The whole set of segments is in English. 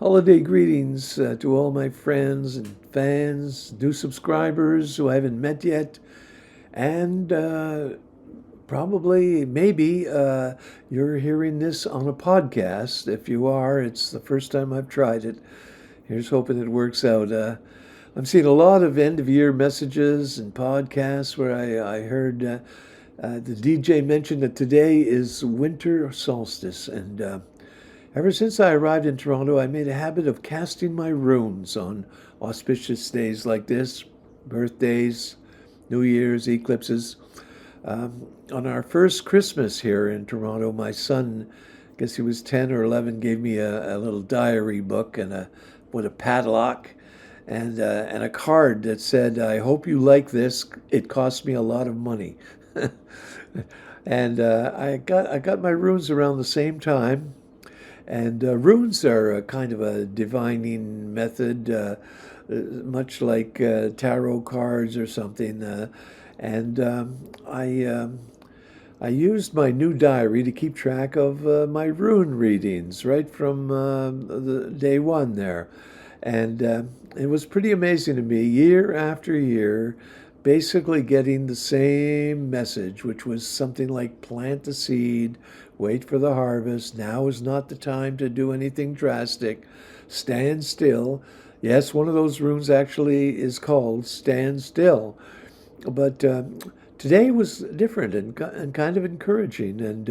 Holiday greetings to all my friends and fans, new subscribers who I haven't met yet, and probably, maybe you're hearing this on a podcast. If you are, it's the first time I've tried it. Here's hoping it works out. I'm seeing a lot of end of year messages and podcasts where I heard the DJ mention that today is winter solstice, and ever since I arrived in Toronto, I made a habit of casting my runes on auspicious days like this, birthdays, New Year's, eclipses. On our first Christmas here in Toronto, my son, I guess he was 10 or 11, gave me a little diary book and with a padlock and a card that said, "I hope you like this. It cost me a lot of money." And I got my runes around the same time. And runes are a kind of a divining method, much like tarot cards or something. And I used my new diary to keep track of my rune readings right from the day one there. And it was pretty amazing to me, year after year, basically getting the same message, which was something like plant the seed, wait for the harvest, now is not the time to do anything drastic, stand still. Yes, one of those runes actually is called Stand Still. But today was different and kind of encouraging. And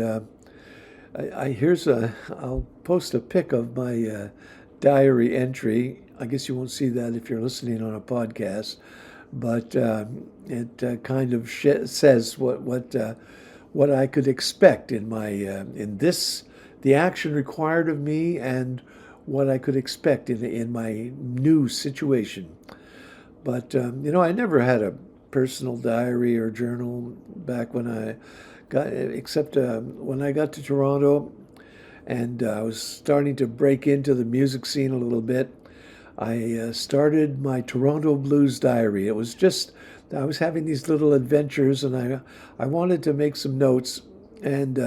I'll post a pic of my diary entry. I guess you won't see that if you're listening on a podcast, but it kind of says what I could expect in my the action required of me, and what I could expect in my new situation. But I never had a personal diary or journal back when I got, except when I got to Toronto, and I was starting to break into the music scene a little bit. I started my Toronto Blues Diary. It was just, I was having these little adventures, and I wanted to make some notes. And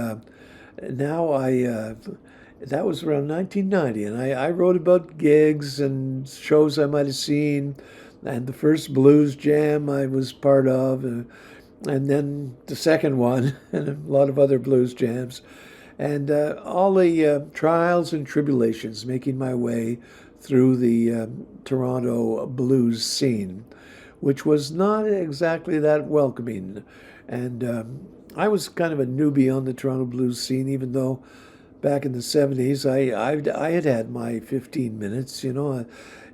now that was around 1990, and I wrote about gigs and shows I might have seen, and the first blues jam I was part of, and then the second one, and a lot of other blues jams, and all the trials and tribulations making my way through the Toronto blues scene, which was not exactly that welcoming. And I was kind of a newbie on the Toronto blues scene, even though back in the 70s I had my 15 minutes.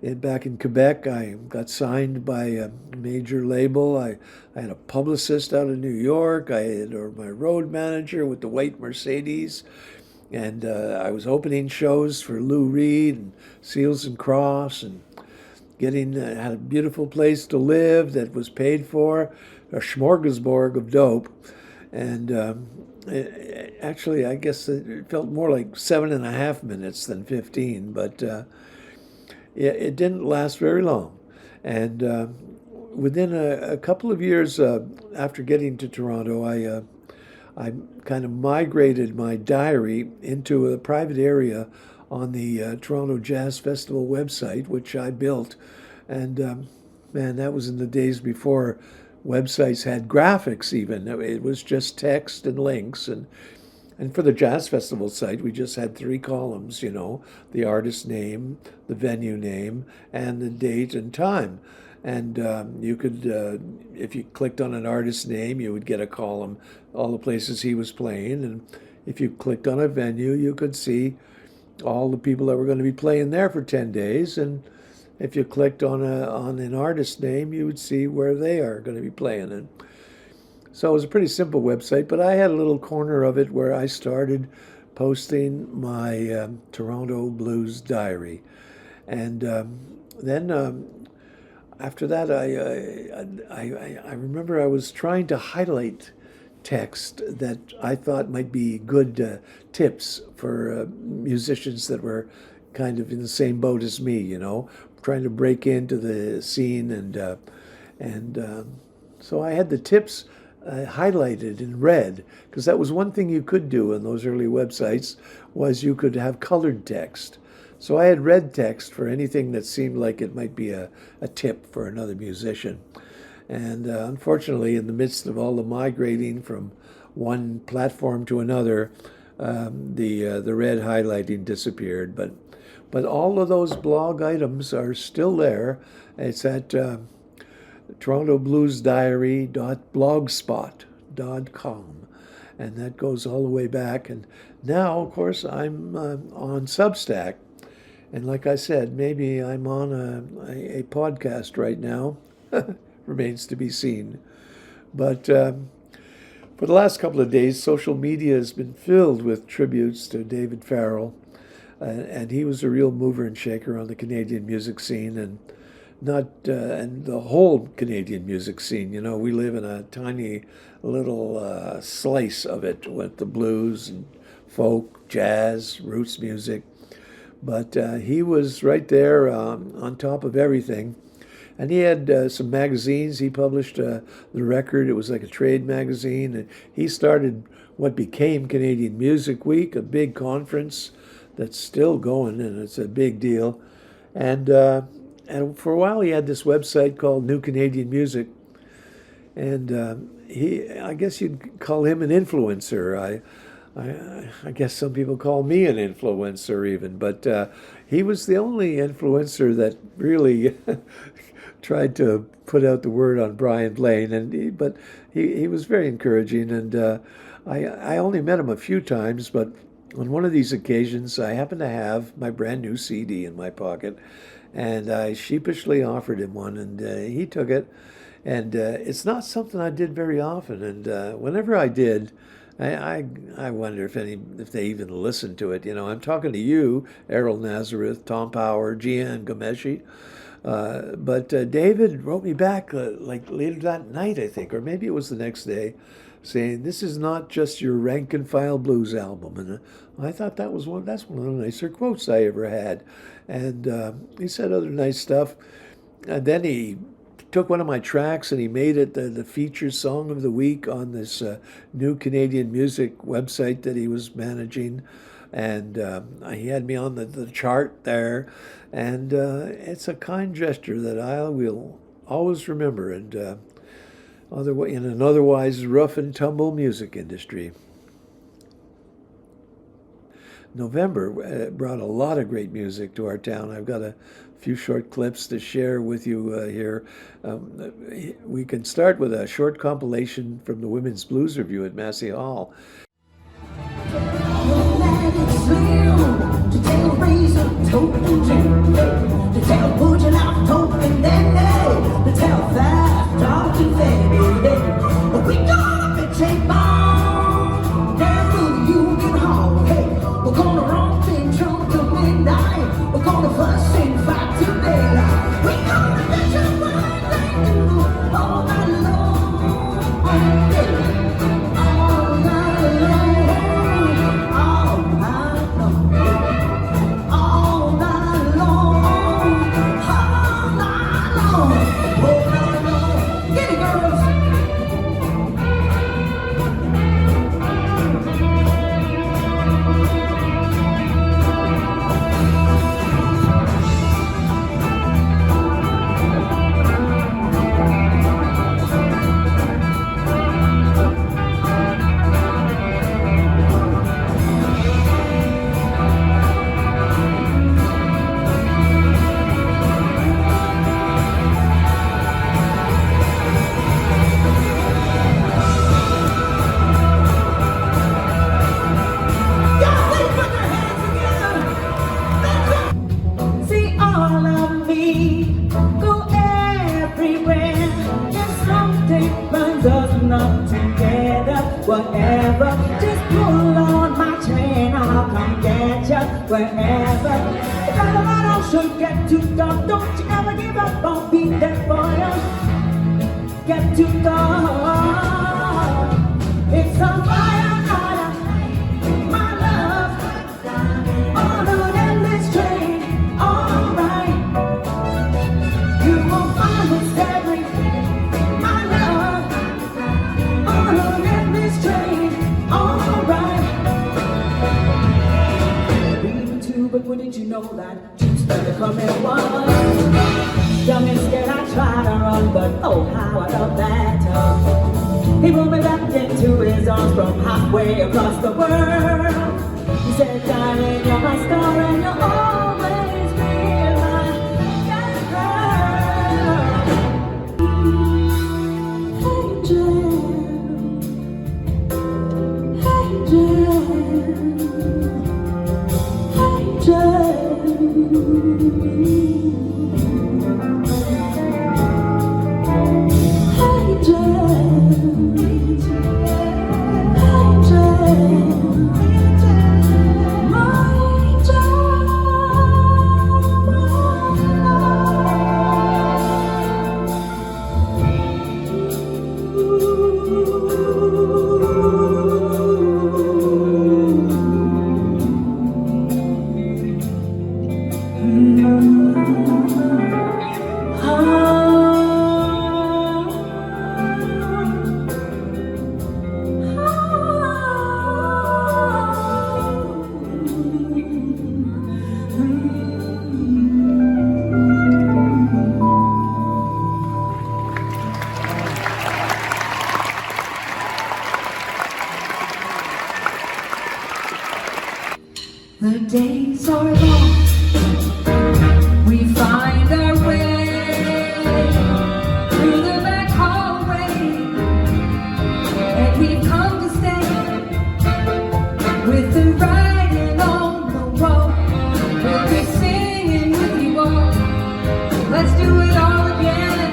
Back in Quebec, I got signed by a major label. I had a publicist out of New York. I had my road manager with the white Mercedes. And I was opening shows for Lou Reed and Seals and Crofts, and had a beautiful place to live that was paid for, a smorgasbord of dope. And actually, I guess it felt more like 7.5 minutes than 15, but it didn't last very long. And within a couple of years after getting to Toronto, I kind of migrated my diary into a private area on the Toronto Jazz Festival website, which I built. And man, that was in the days before websites had graphics even. It was just text and links. And for the Jazz Festival site, we just had 3 columns, the artist name, the venue name, and the date and time. And you could, if you clicked on an artist's name, you would get a column, all the places he was playing. And if you clicked on a venue, you could see all the people that were going to be playing there for 10 days. And if you clicked on an artist's name, you would see where they are going to be playing. And so it was a pretty simple website, but I had a little corner of it where I started posting my Toronto Blues Diary. And then after that, I remember I was trying to highlight text that I thought might be good tips for musicians that were kind of in the same boat as me, trying to break into the scene. And so I had the tips highlighted in red, because that was one thing you could do in those early websites, was you could have colored text. So I had red text for anything that seemed like it might be a tip for another musician. And unfortunately, in the midst of all the migrating from one platform to another, the red highlighting disappeared. But all of those blog items are still there. It's at torontobluesdiary.blogspot.com, and that goes all the way back. And now, of course, I'm on Substack, and like I said, maybe I'm on a podcast right now. Remains to be seen. But for the last couple of days, social media has been filled with tributes to David Farrell, and he was a real mover and shaker on the Canadian music scene, and and the whole Canadian music scene. You know, we live in a tiny little slice of it with the blues and folk, jazz, roots music. But he was right there on top of everything. And he had some magazines. He published The Record. It was like a trade magazine. And he started what became Canadian Music Week, a big conference that's still going, and it's a big deal. And for a while, he had this website called New Canadian Music. And I guess you'd call him an influencer. I guess some people call me an influencer even, but he was the only influencer that really tried to put out the word on Brian Blain, but he was very encouraging, and I only met him a few times, but on one of these occasions, I happened to have my brand new CD in my pocket, and I sheepishly offered him one, and he took it, and it's not something I did very often, and whenever I did, I wonder if they even listened to it. You know, I'm talking to you, Errol Nazareth, Tom Power, Gian Gomeshi. But David wrote me back like later that night, I think, or maybe it was the next day, saying, "This is not just your rank and file blues album." And I thought that's one of the nicer quotes I ever had. And he said other nice stuff. And then he took one of my tracks and he made it the featured song of the week on this New Canadian Music website that he was managing. And he had me on the chart there. And it's a kind gesture that I will always remember in an otherwise rough and tumble music industry. November brought a lot of great music to our town. I've got a few short clips to share with you here. We can start with a short compilation from the Women's Blues Revue at Massey Hall. Wouldn't you know that Jim's better come at once? Young and scared, I try to run, but oh, how I love that tug. He pulled me back into his arms from halfway across the world. He said, darling, you're my star and you'll always be my The days are long, we find our way through the back hallway, and we've come to stay with the writing on the wall. We'll be singing with you all, let's do it all again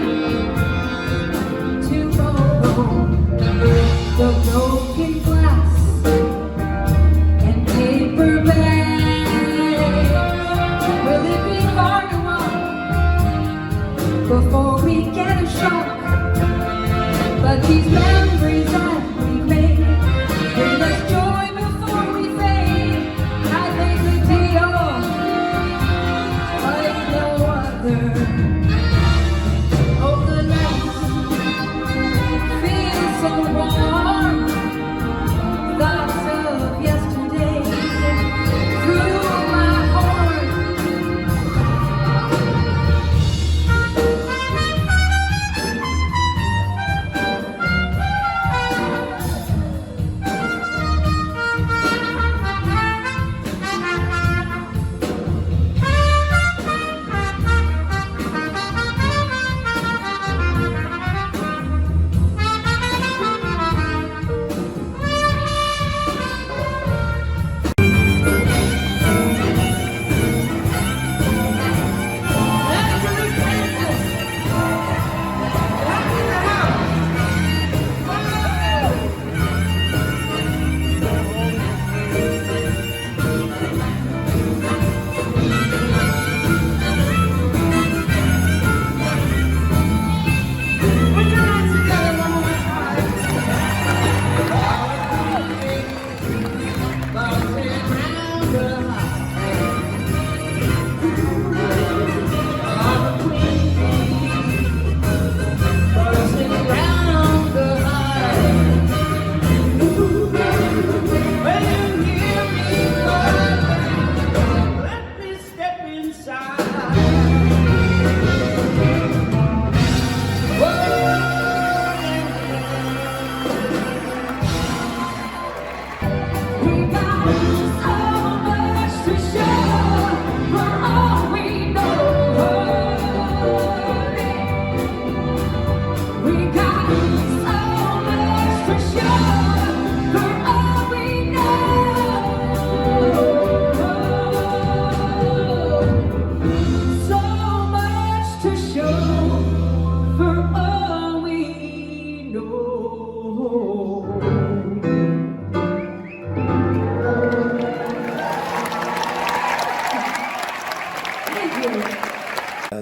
tomorrow. The broken glass and paper bags, before we get a shock, but these memories that we made bring us joy before we fade. I think the deal like no other. Oh, the night feels so warm, thoughts of yesterday through my heart.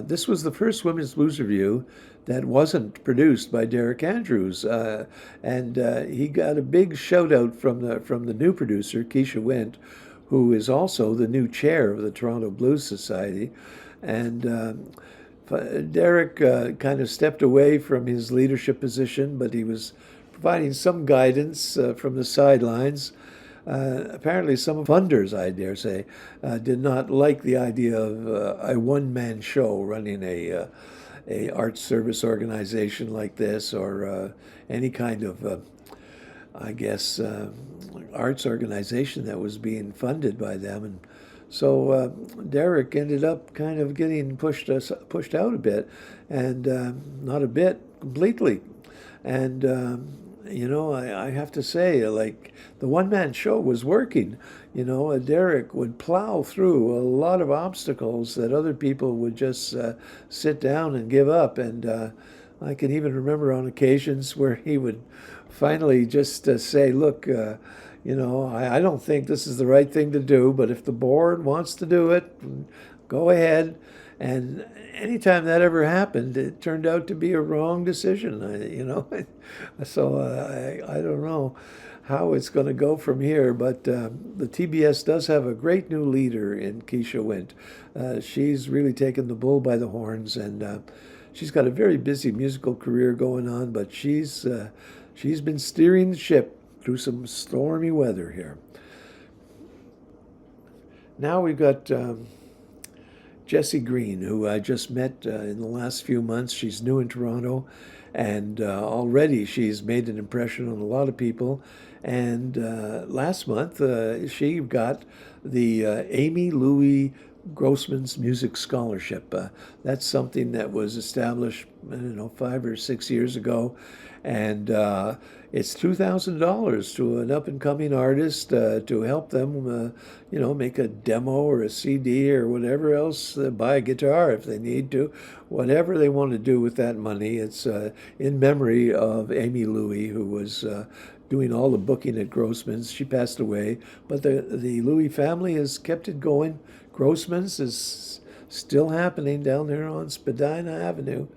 This was the first Women's Blues Revue that wasn't produced by Derek Andrews, and he got a big shout out from the new producer, Keisha Wint, who is also the new chair of the Toronto Blues Society. And Derek kind of stepped away from his leadership position, but he was providing some guidance from the sidelines. apparently some funders, I dare say, did not like the idea of a one-man show running a art service organization like this, or any kind of I guess, arts organization that was being funded by them. And so Derek ended up kind of getting pushed out a bit, and not a bit, completely. And, I have to say, like, the one-man show was working. Derek would plow through a lot of obstacles that other people would just sit down and give up. And I can even remember on occasions where he would finally just say, look, I don't think this is the right thing to do, but if the board wants to do it, go ahead. And anytime that ever happened, it turned out to be a wrong decision, So I don't know how it's going to go from here, but the TBS does have a great new leader in Keisha Wint. She's really taken the bull by the horns, and she's got a very busy musical career going on, but she's been steering the ship through some stormy weather here. Now we've got Jessie Greene, who I just met in the last few months. She's new in Toronto, and already she's made an impression on a lot of people. And last month, she got the Amy Louie Grossman's Music Scholarship. That's something that was established, 5 or 6 years ago. And it's $2,000 to an up-and-coming artist to help them, make a demo or a CD or whatever else, buy a guitar if they need to, whatever they want to do with that money. It's in memory of Amy Louie, who was doing all the booking at Grossman's. She passed away, but the Louie family has kept it going. Grossman's is still happening down there on Spadina Avenue.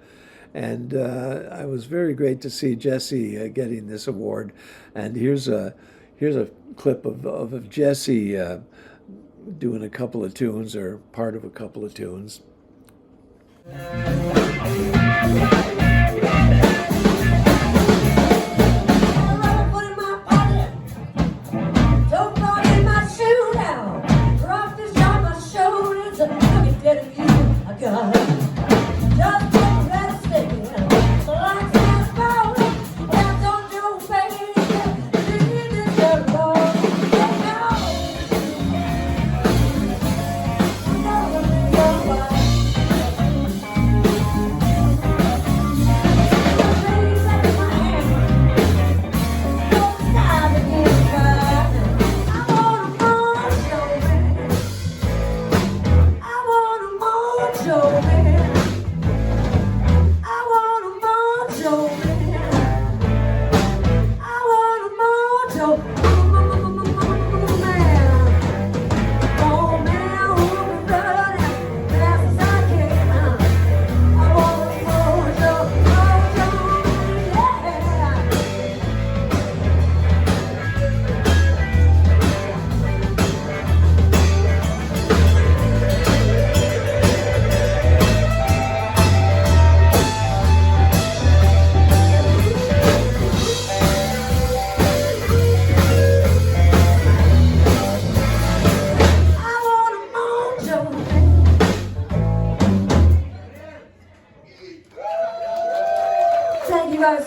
And I was very great to see Jessie getting this award. And here's a clip of Jessie doing a couple of tunes, or part of a couple of tunes.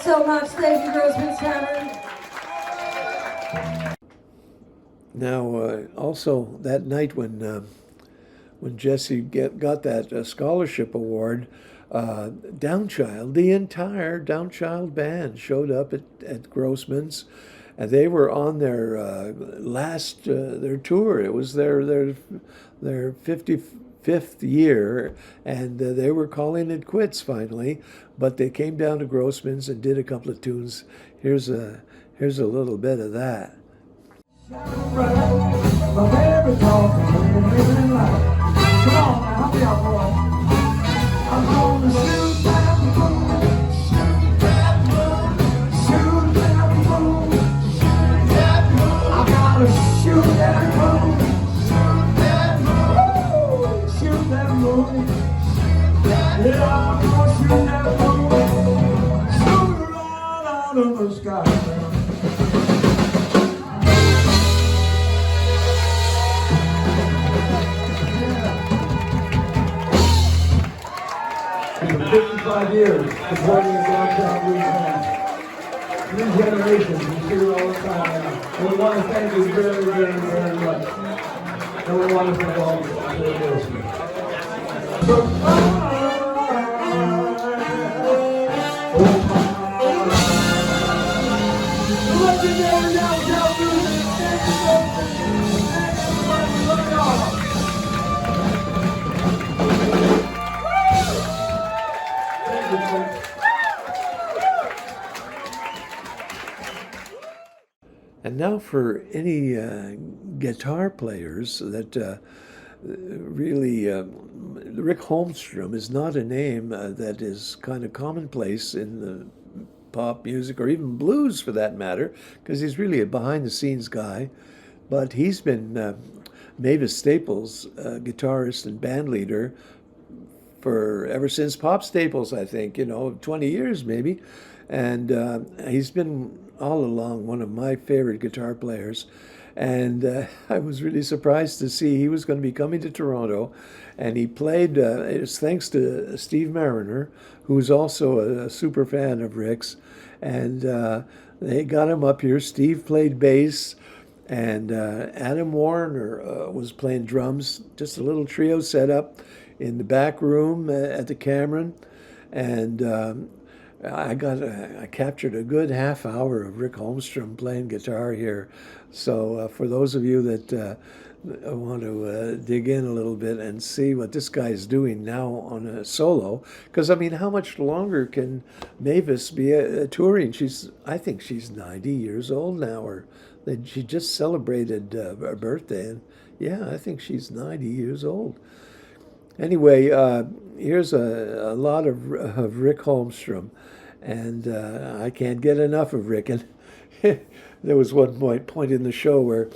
So much. Thank you, Grossman's Tavern. Now, also that night when Jessie got that scholarship award, Downchild, the entire Downchild band showed up at Grossman's, and they were on their last their tour. It was their 55th year, and they were calling it quits finally. But they came down to Grossman's and did a couple of tunes. Here's a little bit of that. My favorite dog is living life. Come on now, help me out, boy. I'm gonna shoot that moon, shoot that moon, shoot that moon, shoot that moon. I gotta shoot that moon, shoot that moon, shoot that moon. Yeah, I'm gonna shoot that moon, shoot it right out of the sky. 55 years supporting the Downchild Blues Band. New generations, we see it all the time now. And we want to thank you very, very, very much. And we want to thank all of you for listening. Legendary Downchild Blues Band. Thank you so much. Thank everybody. We love y'all. And now for any guitar players that really, Rick Holmstrom is not a name that is kind of commonplace in the pop music or even blues for that matter, because he's really a behind-the-scenes guy. But he's been Mavis Staples' guitarist and band leader for ever since Pop Staples, I think, 20 years maybe. And he's been all along one of my favorite guitar players. And I was really surprised to see he was going to be coming to Toronto. And he played, it was thanks to Steve Mariner, who's also a super fan of Rick's. And they got him up here. Steve played bass. And Adam Warner was playing drums, just a little trio set up in the back room at the Cameron. And I captured a good half hour of Rick Holmstrom playing guitar here. So for those of you that want to dig in a little bit and see what this guy is doing now on a solo, because I mean, how much longer can Mavis be touring? I think she's 90 years old now, or she just celebrated her birthday, and yeah, I think she's 90 years old. Anyway, here's a lot of Rick Holmstrom, and I can't get enough of Rick. And there was one point in the show where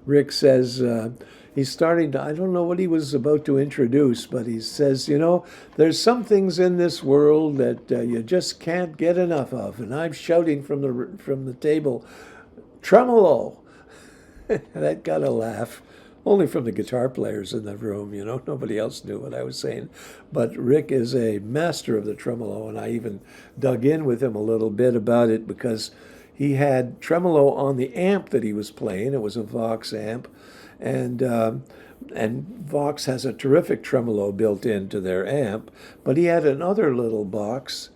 Rick says he's starting to, I don't know what he was about to introduce, but he says, there's some things in this world that you just can't get enough of. And I'm shouting from the table, tremolo. That got a laugh. Only from the guitar players in the room, Nobody else knew what I was saying. But Rick is a master of the tremolo, and I even dug in with him a little bit about it because he had tremolo on the amp that he was playing. It was a Vox amp, and Vox has a terrific tremolo built into their amp. But he had another little box,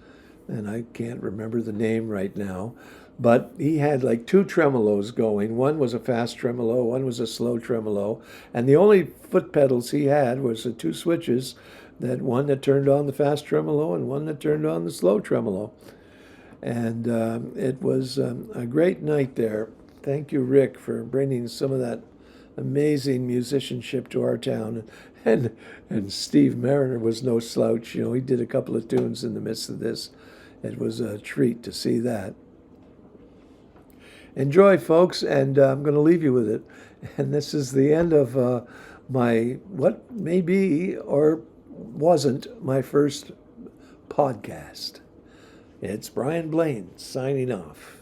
and I can't remember the name right now. But he had like two tremolos going. One was a fast tremolo, one was a slow tremolo. And the only foot pedals he had was the two switches, one that turned on the fast tremolo and one that turned on the slow tremolo. And it was a great night there. Thank you, Rick, for bringing some of that amazing musicianship to our town. And Steve Mariner was no slouch. He did a couple of tunes in the midst of this. It was a treat to see that. Enjoy, folks, and I'm going to leave you with it. And this is the end of my, what may be or wasn't my first podcast. It's Brian Blain signing off.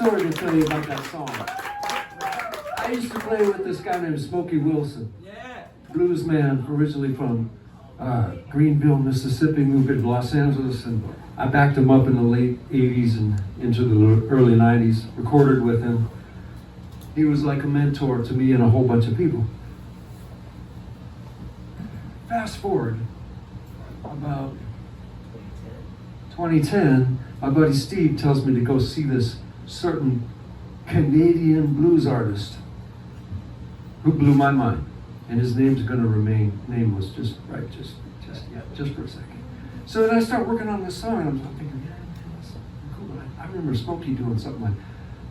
story to tell you about that song. I used to play with this guy named Smokey Wilson, blues man originally from Greenville, Mississippi, moved to Los Angeles, and I backed him up in the late 80s and into the early 90s, recorded with him. He was like a mentor to me and a whole bunch of people. Fast forward about 2010, my buddy Steve tells me to go see this certain Canadian blues artist who blew my mind. And his name's gonna remain nameless, just for a second. So then I start working on this song, and I'm thinking, yeah, that's cool. I remember Smokey doing something like,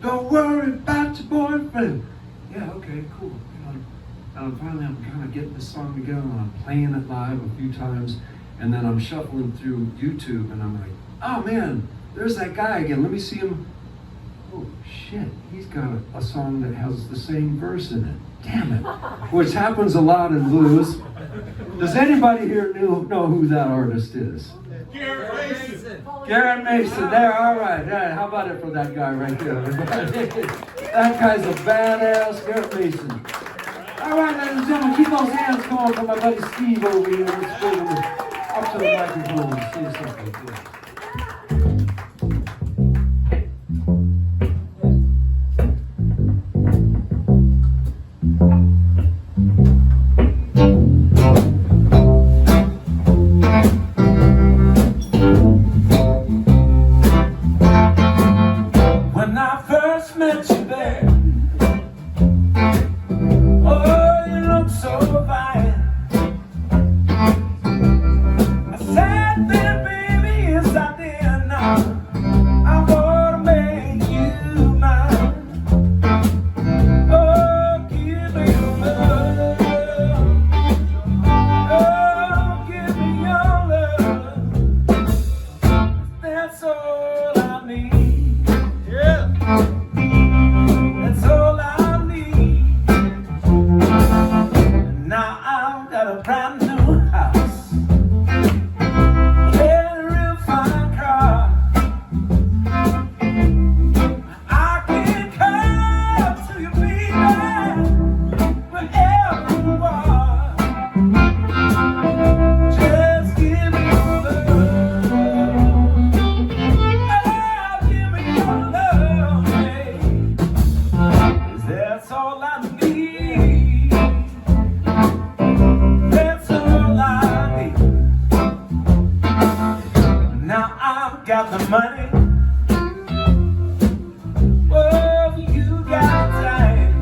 "Don't worry about your boyfriend." Yeah, okay, cool. And finally I'm kind of getting this song together, and I'm playing it live a few times, and then I'm shuffling through YouTube, and I'm like, oh man, there's that guy again. Let me see him oh shit, he's got a song that has the same verse in it. Damn it. Which happens a lot in blues. Does anybody here know who that artist is? Garrett Mason. There, all right. How about it for that guy right there, everybody? That guy's a badass, Garrett Mason. All right, ladies and gentlemen, keep those hands going for my buddy Steve over here. Let's go up to the microphone and say something. Yeah. When I first met you there, oh, you look so fine. I said there, baby, yes I did now. I'm gonna make you mine. Oh, give me your love. Oh, give me your love. That's all I need. That's all I need. Now I've got a brand new house, yeah, a real fine car. I can come to you, baby, wherever you are. Just give me your love. Oh, give me your love, babe. 'Cause that's all I need. That's all I need. Now I've got the money. Oh, you got time.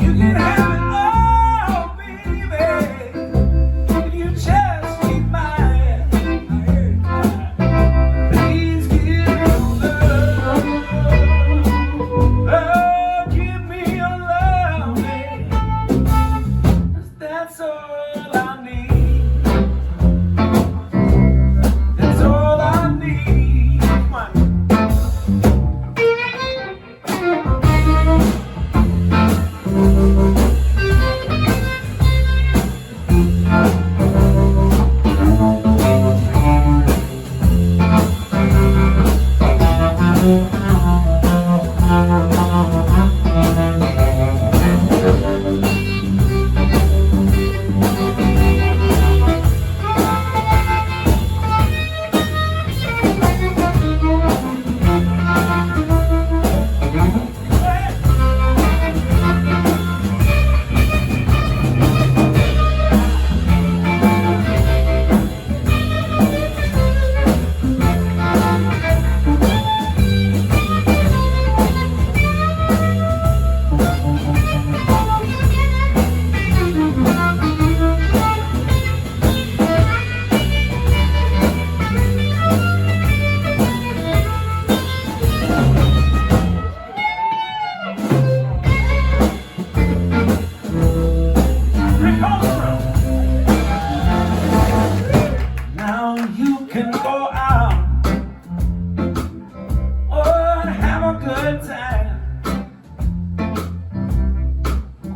You can have it all, baby, if you just keep mine. Please give me your love. Oh, give me your love, baby. 'Cause that's all I need. That's all I need. Come on. Now you can go out, oh, and have a good time.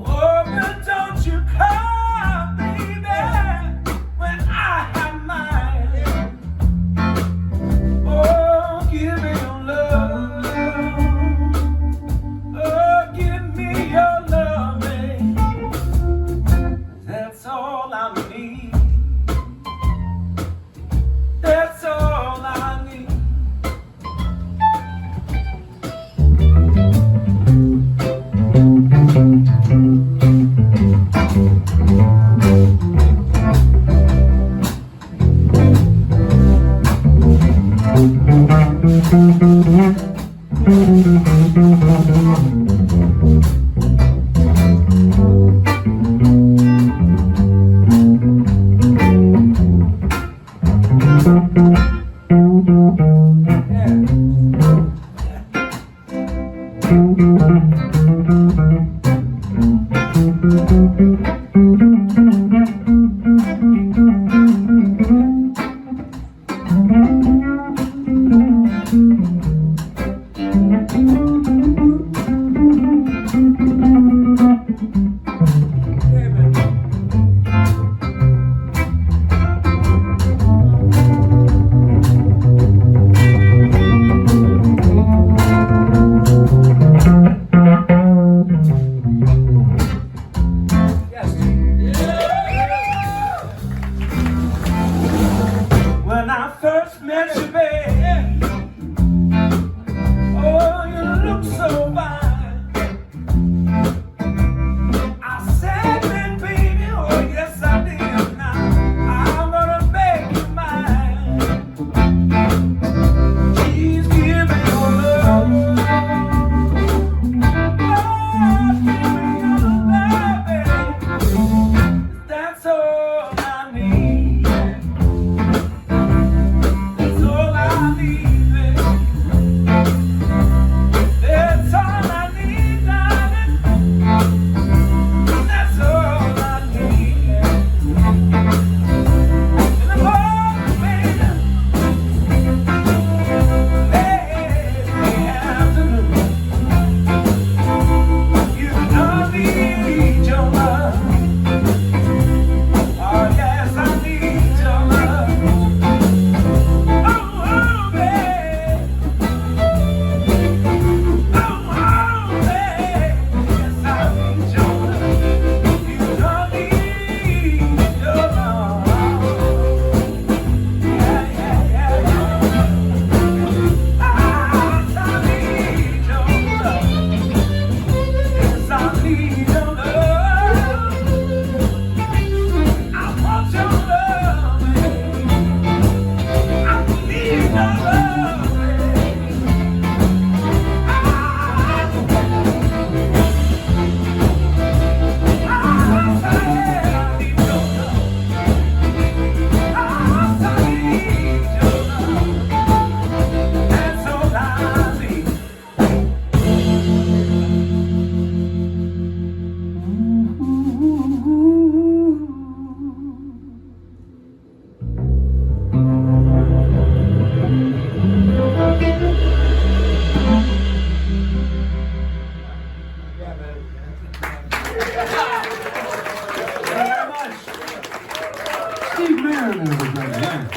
Oh, but don't you come, baby, when I have mine. Oh, give me your love. Oh, give me your love, babe. That's all I need. That's all I need. When I first met you, babe, oh, you look so fine. I said then, baby, oh, yes, I did. Now I'm gonna make you mine. Please give me your love. Oh, give me your love, babe. That's all I need. That's all I need, baby. That's all I need, darling. That's all I need. In the morning, baby. Late afternoon. You don't need your love. Oh, yes, I need your love. Oh, oh, babe. Oh, oh, babe. Yes, I need your love. You don't need your love. Yeah, yeah, yeah, yeah. I need your love. Yes, I need your love. I want your love, babe. I need your love, babe. I need your love. I need your love. That's all I need. Steve Marin, everybody. Yeah.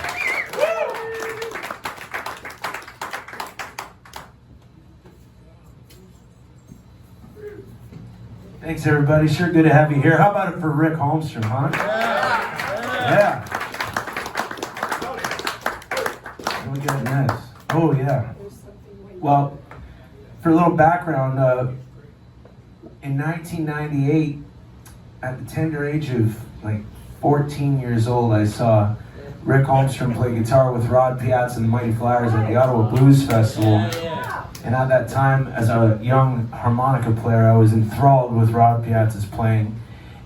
Thanks, everybody. Sure good to have you here. How about it for Rick Holmstrom, huh? Yeah. Look at this. Oh, yeah. Well, for a little background, in 1998, at the tender age of like 14 years old, I saw Rick Holmstrom play guitar with Rod Piazza and the Mighty Flyers at the Ottawa Blues Festival. And at that time, as a young harmonica player, I was enthralled with Rod Piazza's playing.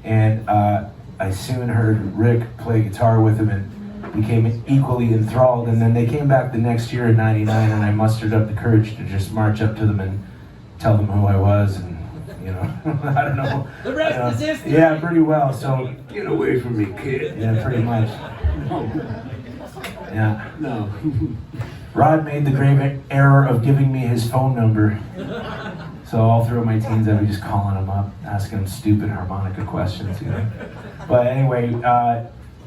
And I soon heard Rick play guitar with him and became equally enthralled. And then they came back the next year in '99, and I mustered up the courage to just march up to them and tell them who I was. And you know, I don't know. The rest is history. Yeah, pretty well. So, Get away from me, kid. yeah, pretty much. Yeah. No. Rod made the grave error of giving me his phone number. So all through my teens, I'd be just calling him up, asking him stupid harmonica questions, you know. But anyway,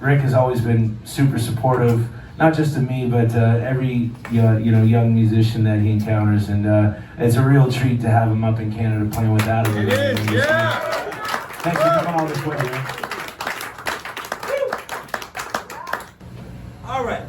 Rick has always been super supportive, not just to me, but every young musician that he encounters, and it's a real treat to have him up in Canada playing with Adam. It is, yeah. Thanks for coming all this way, man. All right.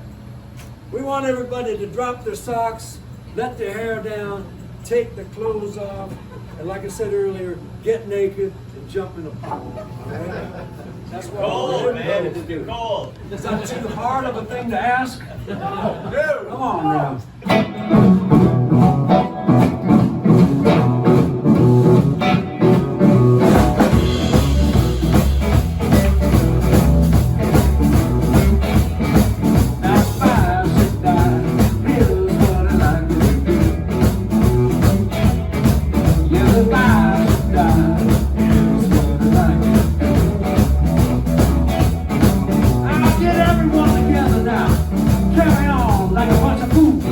We want everybody to drop their socks, let their hair down, take their clothes off, and like I said earlier, get naked and jump in a pool. All right? That's what we're ready to do. Cold. Is that too hard of a thing to ask? No. Come on now. Get everyone together now. Carry on like a bunch of fools.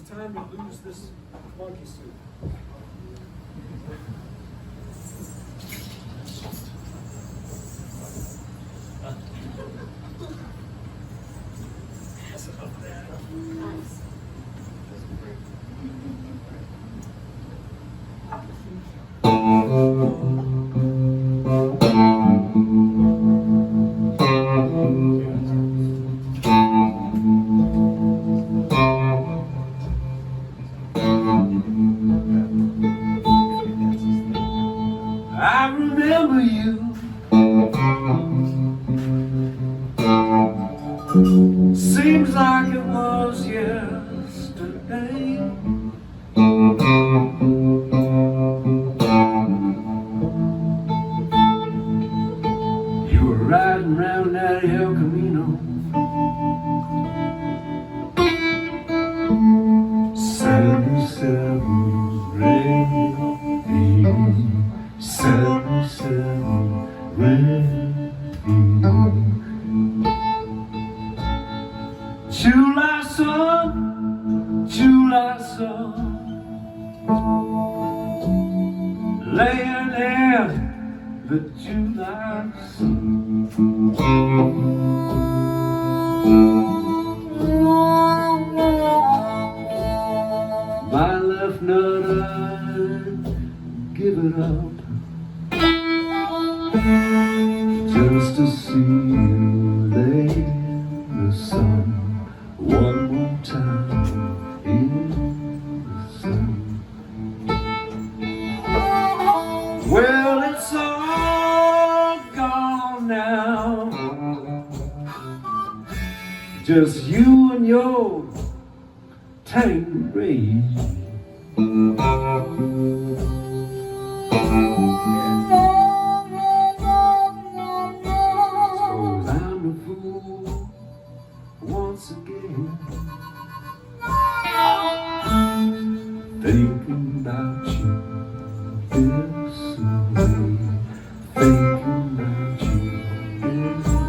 time to lose this monkey suit. I remember you. Seems like it was yesterday. You were riding round that El Camino, 77 red, 77 red. July sun, laying in the July sun. My left nut, I'd give it up just to see you lay in the sun one more time in the sun. Well, it's all gone now, just you and your Tangerine. Suppose I'm the fool once again, thinking about you this way, thinking about you this way.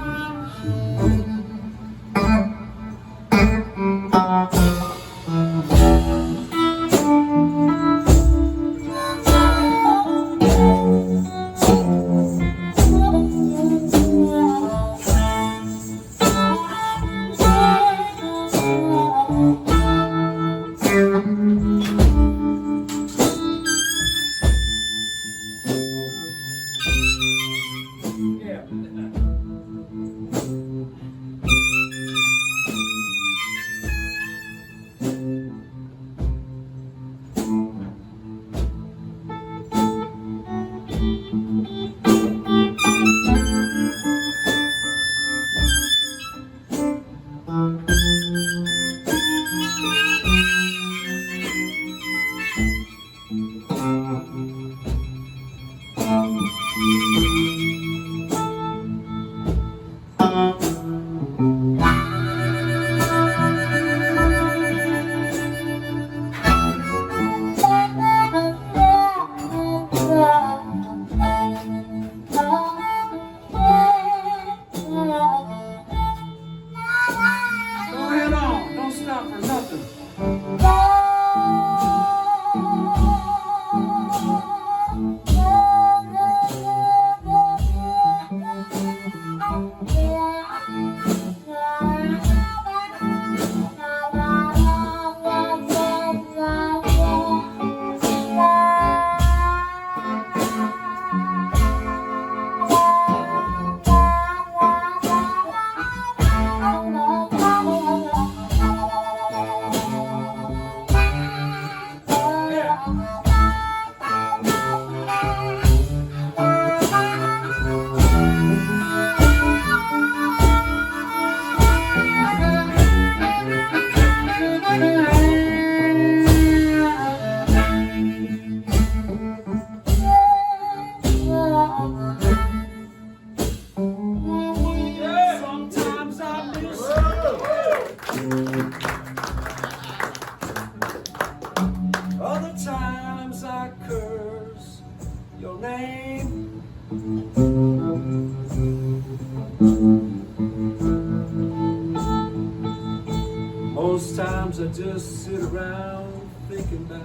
Sometimes I just sit around thinking about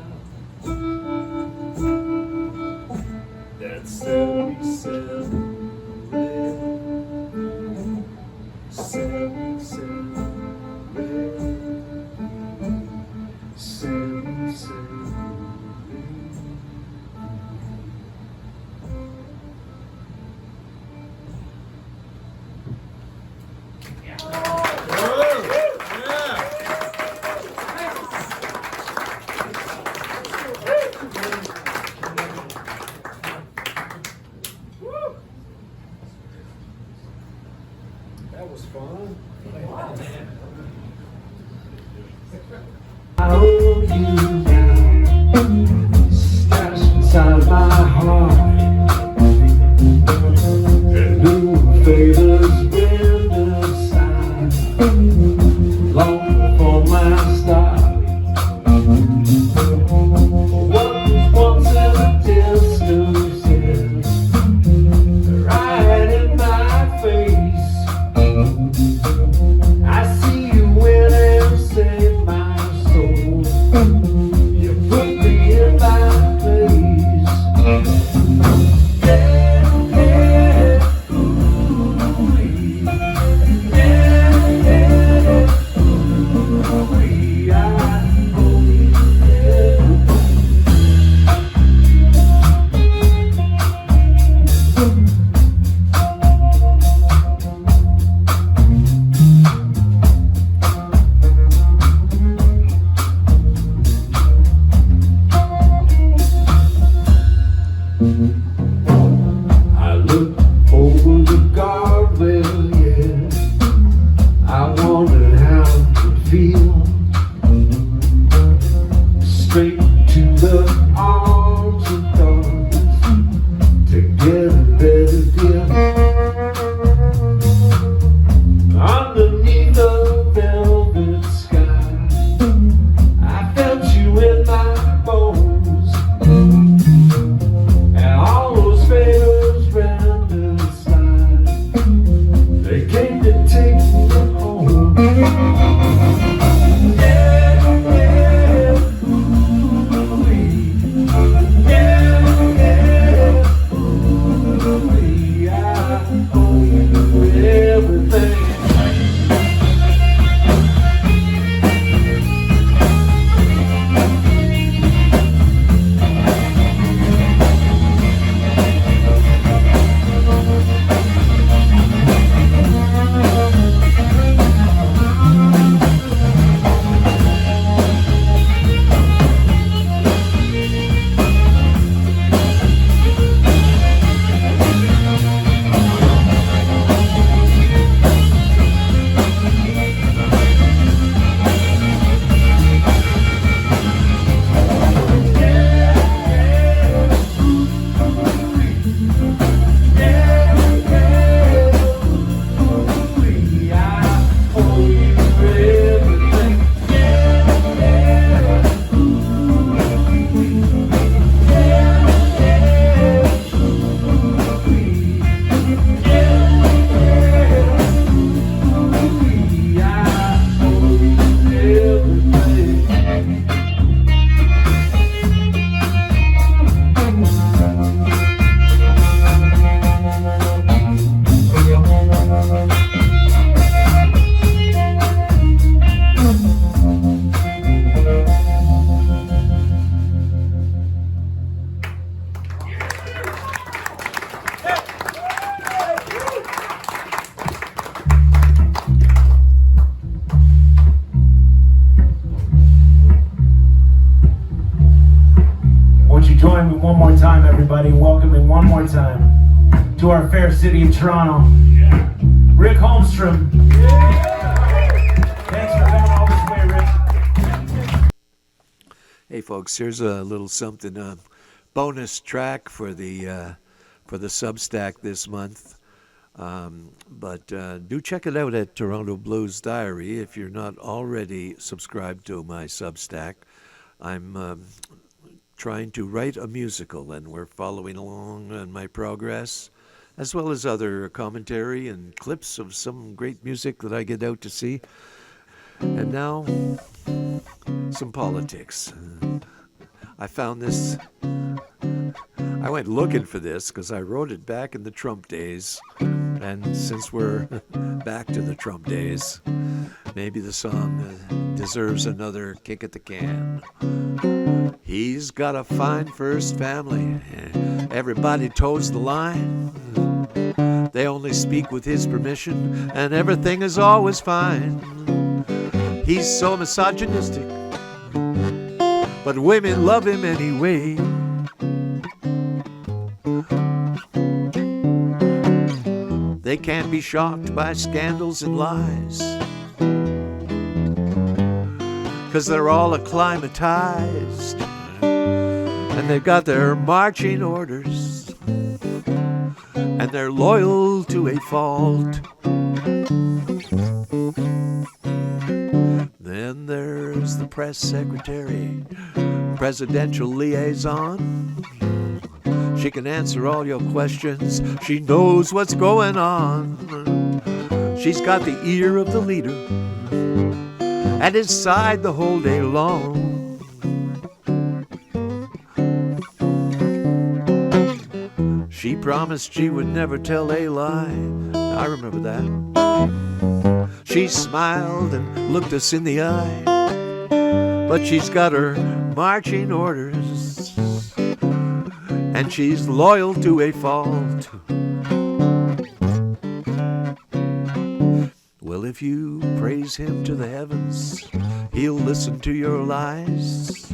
that 77 red, 77 red, 77 red. That was fun. I owe you now, stashed inside my heart. And new favors been aside, long for my start. What was once in a distance is right in my face. I see you when you save my soul. You put me in my place. Yeah, yeah, ooh-wee. Yeah, yeah, ooh-wee. I owe you everything. I look over the guardrail, yeah. I wondered how it would feel. Straight to the arms of darkness to get a better deal. Underneath the velvet sky, I felt you in my bones. And all those favors ran aside. They came to take me home. Yeah, yeah, ooh-wee. Yeah, yeah, ooh-wee. I owe you everything. Would you join me one more time, everybody? Welcoming one more time to our fair city of Toronto, Rick Holmstrom. Thanks for coming all this way, Rick. Hey folks, here's a little something, bonus track for the Substack this month. But do check it out at Toronto Blues Diary if you're not already subscribed to my Substack. I'm trying to write a musical, and we're following along on my progress, as well as other commentary and clips of some great music that I get out to see. And now, some politics. I found this. I went looking for this because I wrote it back in the Trump days. And since we're back to the Trump days, maybe the song deserves another kick at the can. He's got a fine first family. Everybody toes the line. They only speak with his permission, and everything is always fine. He's so misogynistic, but women love him anyway. They can't be shocked by scandals and lies, 'cause they're all acclimatized, and they've got their marching orders, and they're loyal to a fault. Then there's the press secretary, presidential liaison. She can answer all your questions. She knows what's going on. She's got the ear of the leader at his side the whole day long. She promised she would never tell a lie. I remember that. She smiled and looked us in the eye, but she's got her marching orders, and she's loyal to a fault. Well, if you praise him to the heavens, he'll listen to your lies.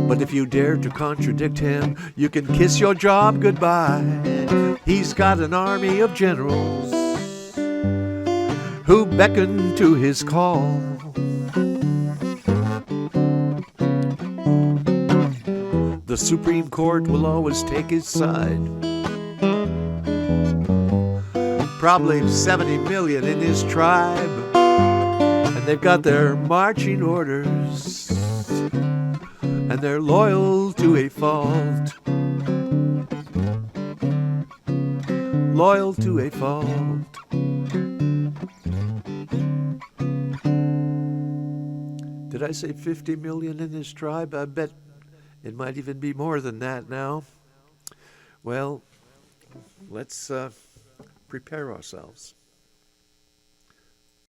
But if you dare to contradict him, you can kiss your job goodbye. He's got an army of generals who beckon to his call. The Supreme Court will always take his side. Probably 70 million in his tribe, and they've got their marching orders, and they're loyal to a fault. Loyal to a fault. Did I say 50 million in his tribe? I bet it might even be more than that now. Well, let's prepare ourselves.